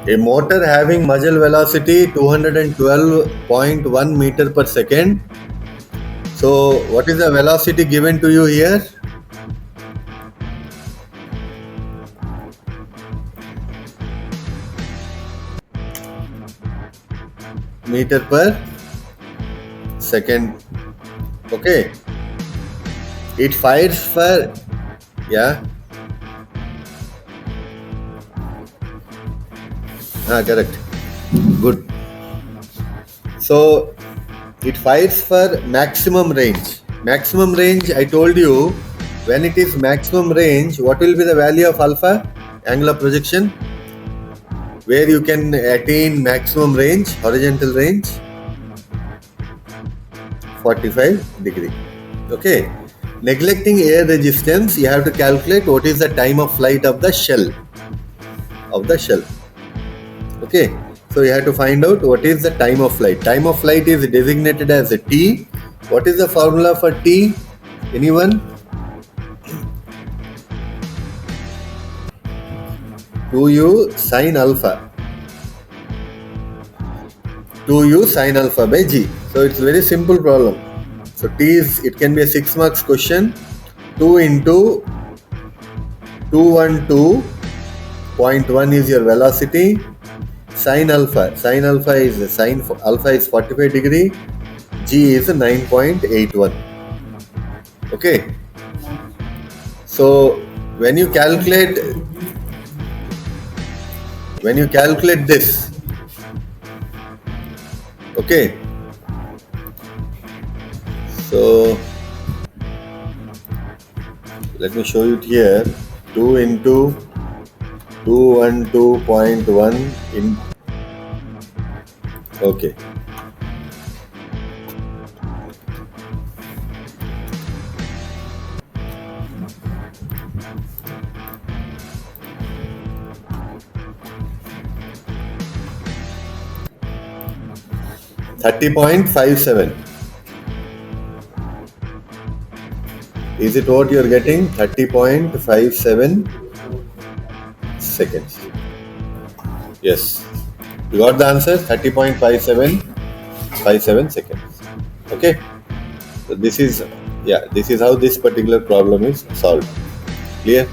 A motor having muzzle velocity 212.1 meter per second. So what is the velocity given to you here? Meter per second. Okay. It fires for, yeah. Correct. Good. So it fires for maximum range. Maximum range, I told you, when it is maximum range, what will be the value of alpha? Angle of projection, where you can attain maximum range, horizontal range, 45 degree. Okay. Neglecting air resistance, you have to calculate what is the time of flight of the shell. Okay. So you have to find out what is the time of flight. Time of flight is designated as a T. What is the formula for T? Anyone? 2u sine alpha. 2u sine alpha by g. So it's very simple problem. So T is, it can be a 6 marks question. 2 into 212.1 is your velocity. Sine alpha is sine alpha is 45 degree. G is 9.81. Okay. So when you calculate this, okay. So let me show you it here. 2 into 212.1 in, okay. $30.57. Is it what you are getting? 30.57 seconds. Yes, you got the answer. 30.57 seconds. Okay. So this is how this particular problem is solved. Clear?